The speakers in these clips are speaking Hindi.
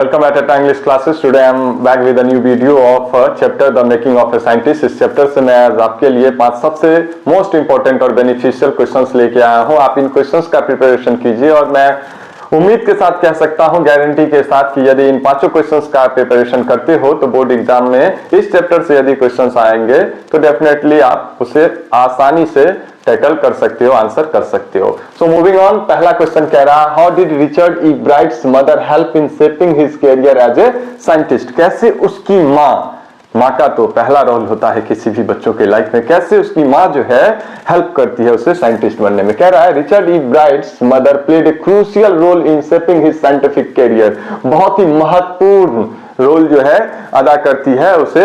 Welcome at Atta English classes. Today I am back with a new video of chapter The Making of a Scientist. इस चैप्टर से मैं आज आपके लिए 5 सबसे मोस्ट इंपॉर्टेंट और बेनिफिशियल क्वेश्चंस लेके आया हूँ। आप इन क्वेश्चंस का प्रिपरेशन कीजिए और मैं उम्मीद के साथ कह सकता हूं, गारंटी के साथ, कि यदि इन 5 क्वेश्चंस का प्रिपरेशन करते हो तो बोर्ड एग्जाम में इस चैप्टर से यदि क्वेश्चंस आएंगे तो डेफिनेटली आप उसे आसानी से टैकल कर सकते हो, आंसर कर सकते हो। सो मूविंग ऑन, पहला क्वेश्चन कह रहा है, how did Richard E Bright's mother help in shaping his career as a scientist. कैसे उसकी माँ का तो पहला रोल होता है किसी भी बच्चों के लाइफ में, कैसे उसकी माँ जो है हेल्प करती है उसे साइंटिस्ट बनने में। कह रहा है, Richard E Bright's mother played a crucial role in shaping his scientific career. बहुत ही महत्वपूर्ण रोल जो है अदा करती है उसे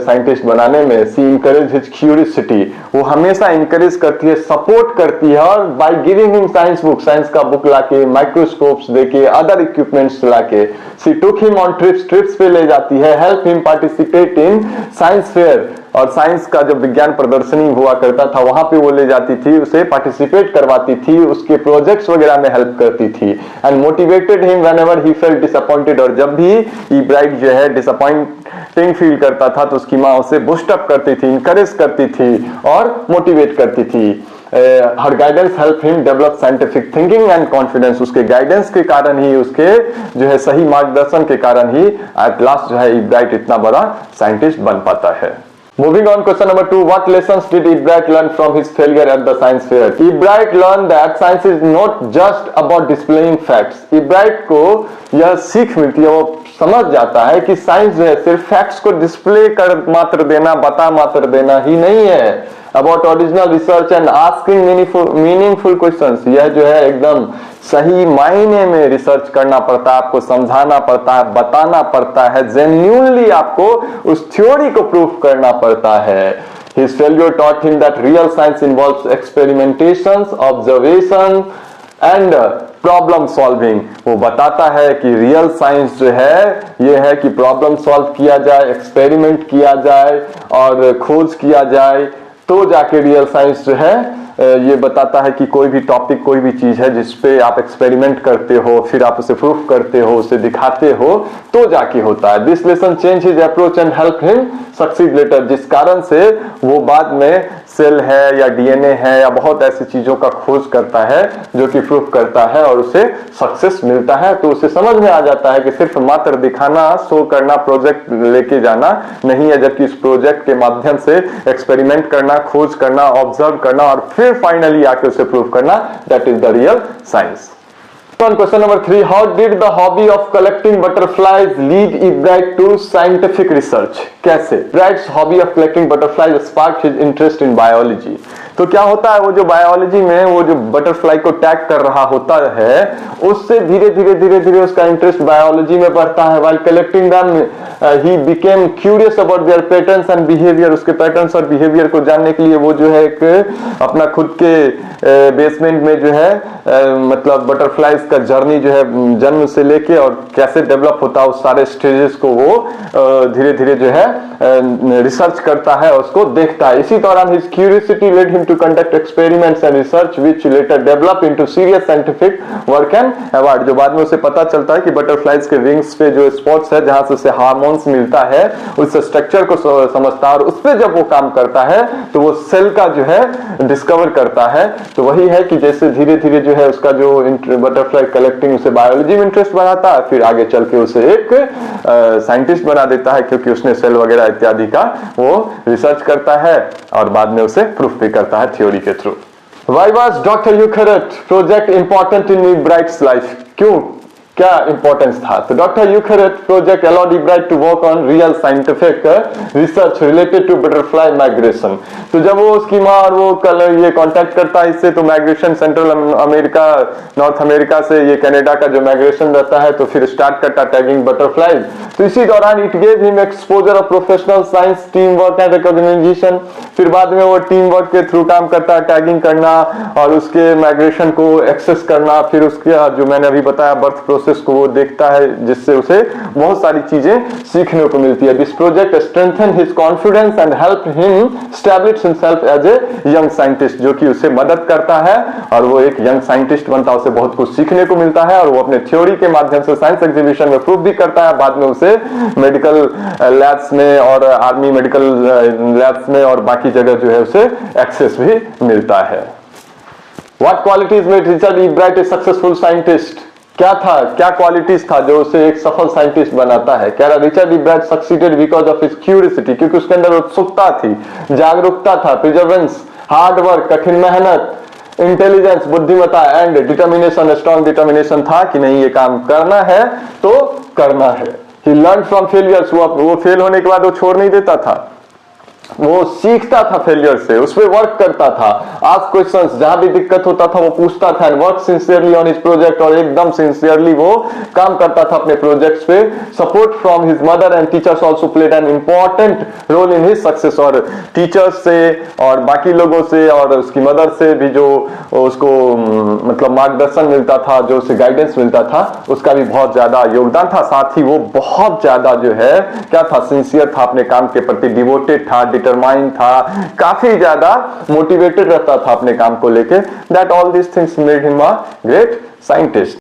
साइंटिस्ट बनाने में। सी इनकरेज हिज क्यूरियोसिटी, वो हमेशा इनकरेज करती है, सपोर्ट करती है, और by giving him science book, science का बुक लाके, माइक्रोस्कोप्स देके, अदर इक्विपमेंट्स लाके। सी टुक हिम ऑन ट्रिप्स पे ले जाती है, help him participate in science fair, और साइंस का जो विज्ञान प्रदर्शनी हुआ करता था वहां पे वो ले जाती थी, उसे पार्टिसिपेट करवाती थी, उसके प्रोजेक्ट्स वगैरह में हेल्प करती थी। And motivated him whenever he felt disappointed, और जब भी ई ब्राइट जो है डिसअपॉइंटिंग फील करता था तो उसकी माँ उसे बूस्ट अप करती थी, इनकरेज करती थी और मोटिवेट करती थी। Her guidance help him develop scientific thinking and confidence, उसके गाइडेंस के कारण ही, उसके जो है सही मार्गदर्शन के कारण ही एट लास्ट जो है ई ब्राइट इतना बड़ा साइंटिस्ट बन पाता है। Moving on, question number 2. What lessons did E. Bright learn from his failure at the science fair? E. Bright learned that science is not just about displaying facts. E. Bright को यह सीख मिलती है, वो समझ जाता है कि साइंस जो है सिर्फ फैक्ट्स को डिस्प्ले कर मात्र देना, बता मात्र देना ही नहीं है। About original research and asking meaningful questions, यह जो है एकदम सही मायने में रिसर्च करना पड़ता है, आपको समझाना पड़ता है, बताना पड़ता है, जेन्युइनली आपको उस थ्योरी को प्रूफ करना पड़ता है। His failure taught him that real science involves experimentations, observation and problem solving. वो बताता है कि रियल साइंस जो है ये है कि प्रॉब्लम सॉल्व किया जाए, एक्सपेरिमेंट किया जाए और खोज किया जाए, तो जाके रियल साइंस जो है ये बताता है कि कोई भी टॉपिक, कोई भी चीज है जिसपे आप एक्सपेरिमेंट करते हो, फिर आप उसे प्रूफ करते हो, उसे दिखाते हो, तो जाके होता है। This lesson change his approach and help him succeed later, जिस कारण से वो बाद में सेल है या डीएनए है या बहुत ऐसी चीजों का खोज करता है जो कि प्रूफ करता है और उसे सक्सेस मिलता है। तो उसे समझ में आ जाता है कि सिर्फ मात्र दिखाना, शो करना, प्रोजेक्ट लेके जाना नहीं है, जबकि इस प्रोजेक्ट के माध्यम से एक्सपेरिमेंट करना, खोज करना, ऑब्जर्व करना और फिर फाइनली आके उसे प्रूव करना, that is the real science. On question number 3, how did the hobby of collecting butterflies lead E. Bright to scientific research? कैसे Bright's hobby of collecting butterflies sparked his interest in biology? तो क्या होता है, वो जो बायोलॉजी में वो जो बटरफ्लाई को टैग कर रहा होता है, उससे धीरे धीरे उसका इंटरेस्ट बायोलॉजी में बढ़ता है। while collecting them he became curious about their patterns and behavior, उसके पैटर्न्स और बिहेवियर को जानने के लिए वो जो है एक अपना खुद के बेसमेंट में जो है मतलब बटरफ्लाइज का जर्नी जो है जन्म से लेके और कैसे डेवलप होता है उस सारे स्टेजेस को वो धीरे धीरे जो है रिसर्च करता है, उसको देखता है। इसी दौरान his curiosity led him to conduct experiments and research which later developed into serious scientific work and award। जो बाद में उसे पता चलता है कि बटरफ्लाइज के विंग्स पे जो स्पॉट्स है जहां से उसे हार्मोन्स मिलता है, उस स्ट्रक्चर को समझता है और उस पे जब वो काम करता है तो वो सेल का जो है डिस्कवर करता है। तो वही है कि जैसे धीरे धीरे जो है उसका जो बटरफ्लाई कलेक्टिंग उसे बायोलॉजी में इंटरेस्ट बनाता है, फिर आगे चल के उसे एक साइंटिस्ट बना देता है, क्योंकि उसने सेल वगैरह इत्यादि का वो रिसर्च करता है और बाद में उसे प्रूफ भी करता है थ्योरी के through. Why was Dr. Eucharist project important in E. Bright's life? क्यों, क्या इंपॉर्टेंस था? तो डॉक्टर यूकरेट project allowed E. Bright to work on real scientific research related to butterfly migration। तो जब वो उसकी माँ और वो कल ये कांटेक्ट करता है इससे, तो migration central America, north America से ये कनाडा का जो माइग्रेशन रहता है, तो फिर स्टार्ट करता टैगिंग बटरफ्लाइज। तो इसी दौरान it gave him exposure of professional science, team work and recognition. फिर बाद में वो टीम वर्क के थ्रू काम करता है, टैगिंग करना और उसके माइग्रेशन को एक्सेस करना, फिर उसके जो मैंने अभी बताया बर्थ प्रोसेस को वो देखता है, जिससे उसे बहुत सारी चीजें सीखने को मिलती है। This project strengthen his confidence and help him establish himself as a young scientist, जो कि उसे मदद करता है और वो एक यंग साइंटिस्ट बनता है। उसे बहुत कुछ सीखने को मिलता है और वो अपने थ्योरी के माध्यम से साइंस एग्जीबिशन में प्रूव भी करता है। बाद में उसे मेडिकल लैब्स में और आर्मी मेडिकल लैब्स में और बाकी जगह जो है उसे एक्सेस भी मिलता है। What qualities made Richard E. Bright a successful scientist? क्या था, क्या क्वालिटीज था जो उसे एक सफल साइंटिस्ट बनाता है? कह रहा Richard E bright succeeded because of his curiosity, क्योंकि उसके अंदर उत्सुकता थी, जागरूकता था, प्रिजर्वेंस, हार्ड वर्क, कठिन मेहनत, इंटेलिजेंस, बुद्धिमत्ता एंड डिटर्मिनेशन, स्ट्रॉन्ग डिटर्मिनेशन था कि नहीं ये काम करना है तो करना है। ही लर्न फ्रॉम फेलियर्स, वो फेल होने के बाद वो छोड़ नहीं देता था, वो सीखता था फेलियर से, उस पर वर्क करता था, आस्क क्वेश्चंस, जहां भी दिक्कत होता था वो पूछता था, and work sincerely on his project, और एकदम सिंसियरली वो काम करता था अपने प्रोजेक्ट्स पे। Support from his mother and teachers also played an important role in his success, और टीचर्स से और बाकी लोगों से और उसकी मदर से भी जो उसको मतलब मार्गदर्शन मिलता था, जो उसे गाइडेंस मिलता था, उसका भी बहुत ज्यादा योगदान था। साथ ही वो बहुत ज्यादा जो है क्या था, सिंसियर था, अपने काम के प्रति डिवोटेड था, डिटरमाइन था, काफी ज्यादा मोटिवेटेड रहता था अपने काम को लेके। That all this things made him a great scientist.